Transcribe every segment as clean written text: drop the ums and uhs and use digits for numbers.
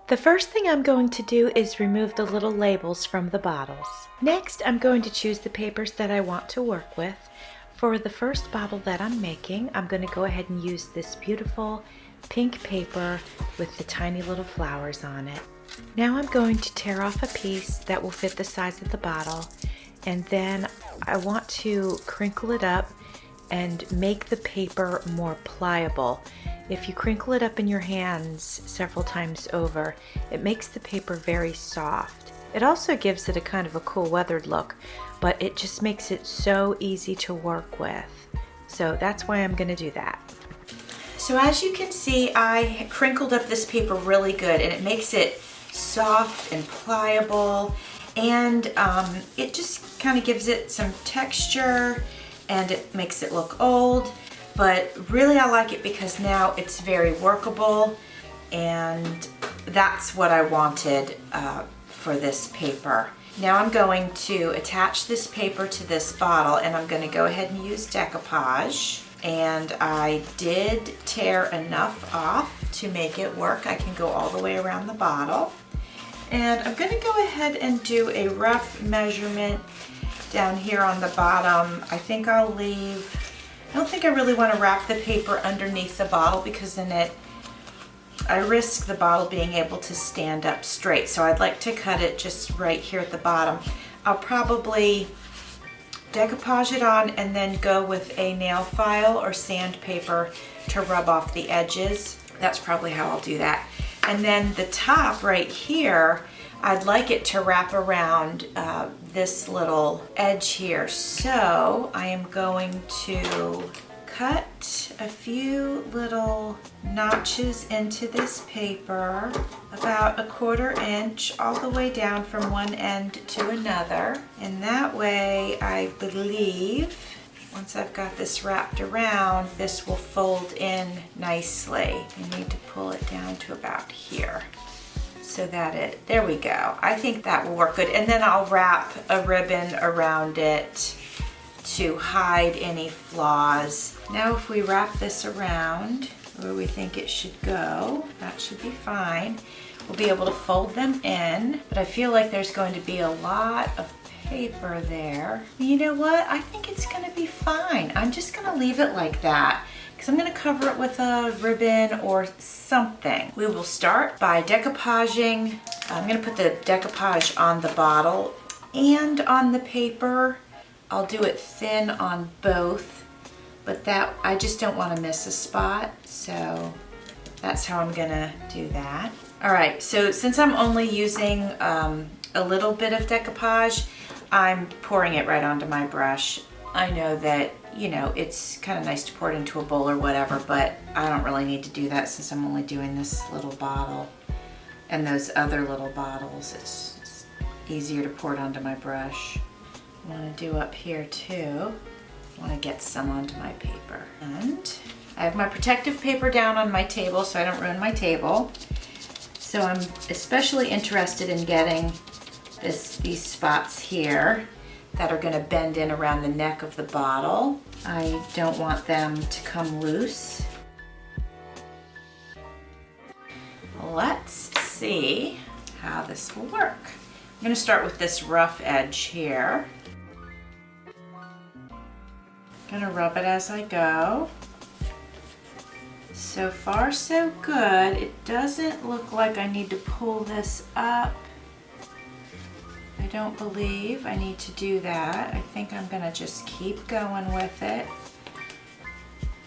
The first thing I'm going to do is remove the little labels from the bottles. Next, I'm going to choose the papers that I want to work with. For the first bottle that I'm making, I'm going to go ahead and use this beautiful pink paper with the tiny little flowers on it. Now I'm going to tear off a piece that will fit the size of the bottle, and then I want to crinkle it up and make the paper more pliable. If you crinkle it up in your hands several times over, it makes the paper very soft. It also gives it a kind of a cool weathered look, but it just makes it so easy to work with. So that's why I'm going to do that. So as you can see, I crinkled up this paper really good, and it makes it soft and pliable, and it just kind of gives it some texture, and it makes it look old. But really I like it because now it's very workable, and that's what I wanted for this paper. Now I'm going to attach this paper to this bottle, and I'm going to go ahead and use decoupage. And I did tear enough off to make it work. I can go all the way around the bottle. And I'm going to go ahead and do a rough measurement down here on the bottom. I think I'll leave, I don't think I really want to wrap the paper underneath the bottle, because then I risk the bottle being able to stand up straight. So I'd like to cut it just right here at the bottom. I'll probably decoupage it on and then go with a nail file or sandpaper to rub off the edges. That's probably how I'll do that. And then the top right here, I'd like it to wrap around this little edge here. So I am going to cut a few little notches into this paper, about 1/4 inch all the way down from one end to another. And that way, I believe, once I've got this wrapped around, this will fold in nicely. I need to pull it down to about here, so that there we go. I think that will work good. And then I'll wrap a ribbon around it to hide any flaws. Now if we wrap this around where we think it should go, that should be fine. We'll be able to fold them in, but I feel like there's going to be a lot of paper there. You know what? I think it's going to be fine. I'm just going to leave it like that, because I'm going to cover it with a ribbon or something. We will start by decoupaging. I'm going to put the decoupage on the bottle and on the paper. I'll do it thin on both, but that I just don't want to miss a spot, so that's how I'm going to do that. All right, so since I'm only using a little bit of decoupage, I'm pouring it right onto my brush. I know that, you know, it's kind of nice to pour it into a bowl or whatever, but I don't really need to do that since I'm only doing this little bottle. And those other little bottles, it's easier to pour it onto my brush. I want to do up here too. I want to get some onto my paper. And I have my protective paper down on my table so I don't ruin my table. So I'm especially interested in getting these spots here that are going to bend in around the neck of the bottle. I don't want them to come loose. Let's see how this will work. I'm going to start with this rough edge here. I'm going to rub it as I go. So far so good. It doesn't look like I need to pull this up. I don't believe I need to do that. I think I'm going to just keep going with it.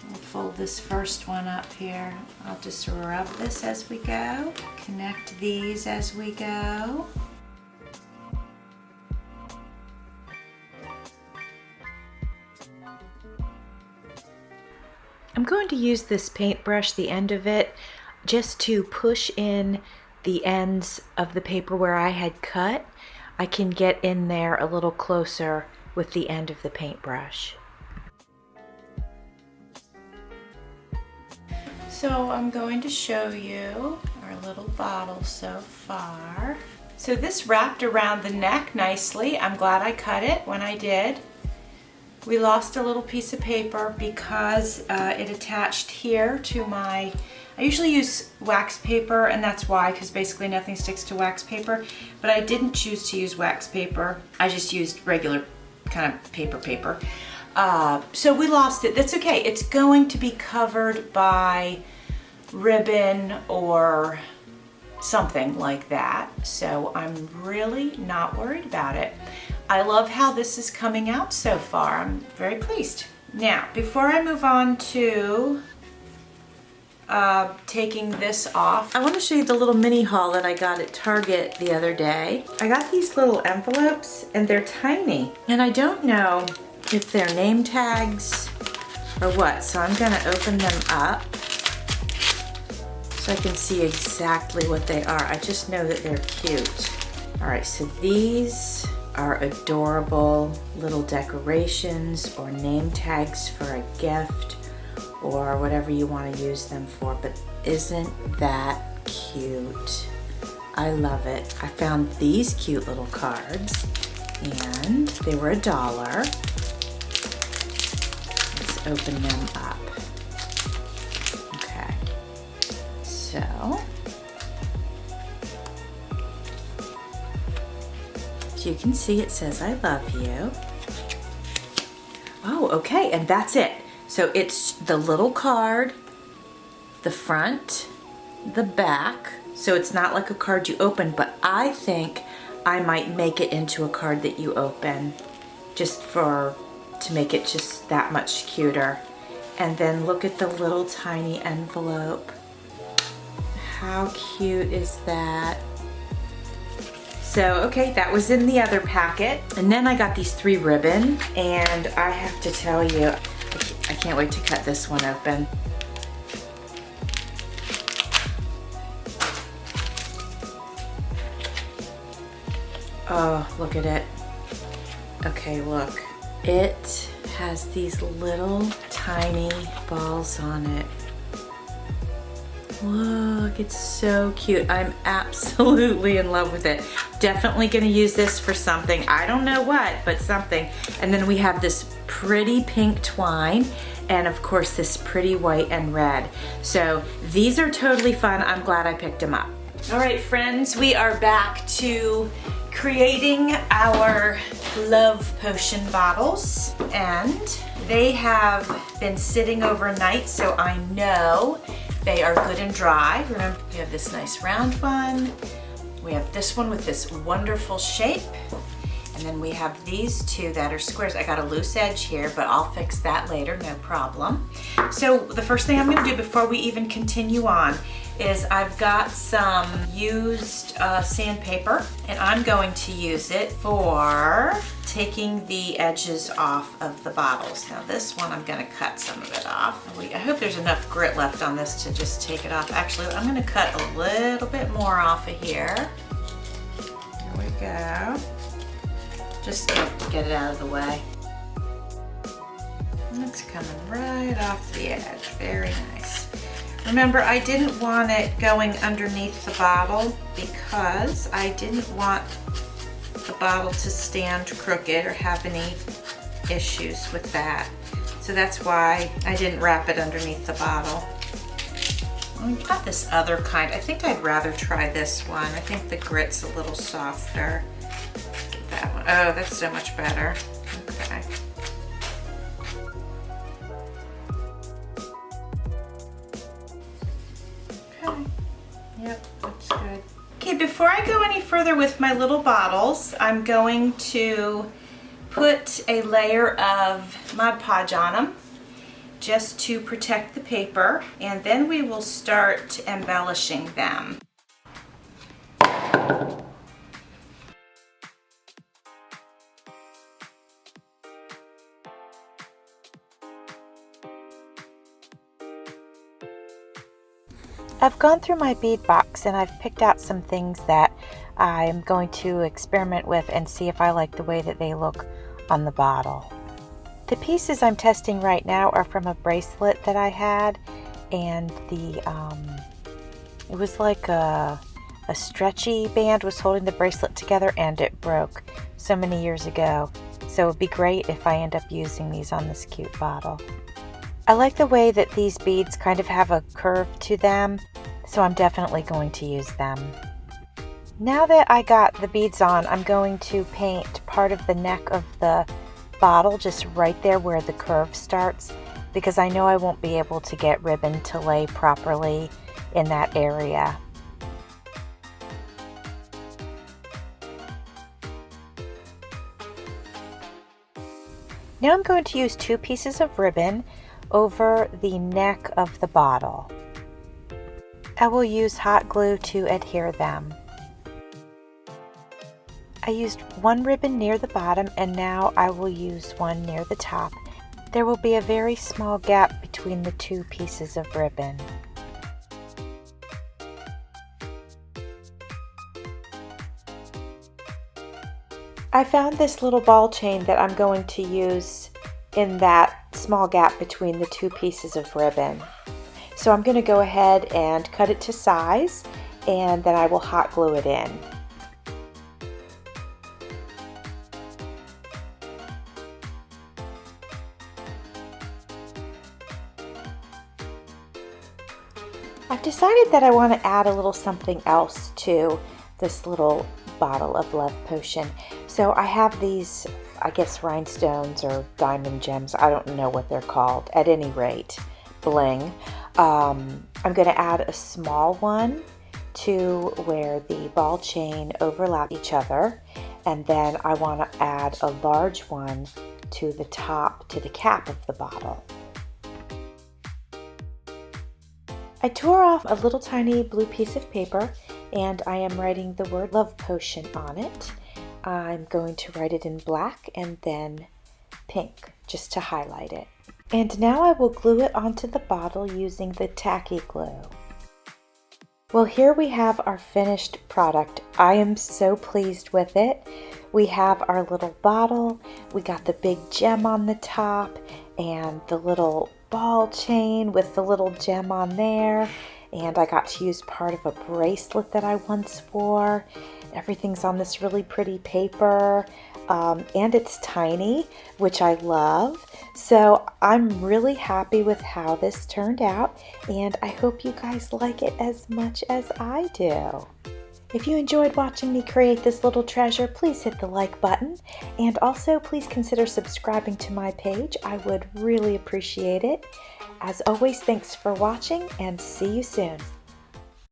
We'll fold this first one up here. I'll just rub this as we go. Connect these as we go. I'm going to use this paintbrush, the end of it, just to push in the ends of the paper where I had cut. I can get in there a little closer with the end of the paintbrush. So I'm going to show you our little bottle so far. So this wrapped around the neck nicely. I'm glad I cut it when I did. We lost a little piece of paper because it attached here to my I usually use wax paper, and that's why, because basically nothing sticks to wax paper, but I didn't choose to use wax paper. I just used regular kind of paper. So we lost it. That's okay. It's going to be covered by ribbon or something like that. So I'm really not worried about it. I love how this is coming out so far. I'm very pleased. Now, before I move on to taking this off, I want to show you the little mini haul that I got at Target the other day. I got these little envelopes and they're tiny, and I don't know if they're name tags or what, so I'm gonna open them up so I can see exactly what they are. I just know that they're cute. All right, so these are adorable little decorations or name tags for a gift or whatever you want to use them for, but isn't that cute? I love it. I found these cute little cards and they were $1. Let's open them up. Okay, so you can see it says I love you. Oh, okay, and that's it. So it's the little card, the front, the back. So it's not like a card you open, but I think I might make it into a card that you open just to make it just that much cuter. And then look at the little tiny envelope. How cute is that? So, okay, that was in the other packet. And then I got these 3 ribbon, and I have to tell you, I can't wait to cut this one open. Oh, look at it. Okay, look. It has these little tiny balls on it. Look, it's so cute. I'm absolutely in love with it. Definitely gonna use this for something. I don't know what, but something. And then we have this pretty pink twine, and of course this pretty white and red. So these are totally fun. I'm glad I picked them up. All right, friends, we are back to creating our love potion bottles, and they have been sitting overnight, so I know they are good and dry. Remember, we have this nice round one. We have this one with this wonderful shape. And then we have these 2 that are squares. I got a loose edge here, but I'll fix that later, no problem. So the first thing I'm gonna do before we even continue on is I've got some used sandpaper, and I'm going to use it for taking the edges off of the bottles. Now this one, I'm gonna cut some of it off. I hope there's enough grit left on this to just take it off. Actually, I'm gonna cut a little bit more off of here. There we go. Just to get it out of the way. And it's coming right off the edge, very nice. Remember, I didn't want it going underneath the bottle because I didn't want the bottle to stand crooked or have any issues with that. So that's why I didn't wrap it underneath the bottle. We've got this other kind. I think I'd rather try this one. I think the grit's a little softer. Get that one. Oh, that's so much better. Okay. Okay. Yep, that's good. Okay, before I go any further with my little bottles, I'm going to put a layer of Mod Podge on them just to protect the paper, and then we will start embellishing them. I've gone through my bead box and I've picked out some things that I'm going to experiment with and see if I like the way that they look on the bottle. The pieces I'm testing right now are from a bracelet that I had, and it was like a stretchy band was holding the bracelet together and it broke so many years ago. So it would be great if I end up using these on this cute bottle. I like the way that these beads kind of have a curve to them, so I'm definitely going to use them. Now that I got the beads on, I'm going to paint part of the neck of the bottle just right there where the curve starts, because I know I won't be able to get ribbon to lay properly in that area. Now I'm going to use 2 pieces of ribbon over the neck of the bottle. I will use hot glue to adhere them. I used 1 ribbon near the bottom, and now I will use 1 near the top. There will be a very small gap between the 2 pieces of ribbon. I found this little ball chain that I'm going to use in that small gap between the 2 pieces of ribbon. So I'm going to go ahead and cut it to size, and then I will hot glue it in. I've decided that I want to add a little something else to this little bottle of love potion. So I have these, I guess, rhinestones or diamond gems. I don't know what they're called. At any rate, bling. I'm going to add a small one to where the ball chain overlap each other, and then I want to add a large one to the top, to the cap of the bottle. I tore off a little tiny blue piece of paper, and I am writing the word love potion on it. I'm going to write it in black and then pink just to highlight it. And now I will glue it onto the bottle using the tacky glue. Well, here we have our finished product. I am so pleased with it. We have our little bottle, we got the big gem on the top, and the little ball chain with the little gem on there, and I got to use part of a bracelet that I once wore. Everything's on this really pretty paper, and it's tiny, which I love. So I'm really happy with how this turned out, and I hope you guys like it as much as I do. If you enjoyed watching me create this little treasure, please hit the like button, and also please consider subscribing to my page. I would really appreciate it. As always, thanks for watching, and see you soon.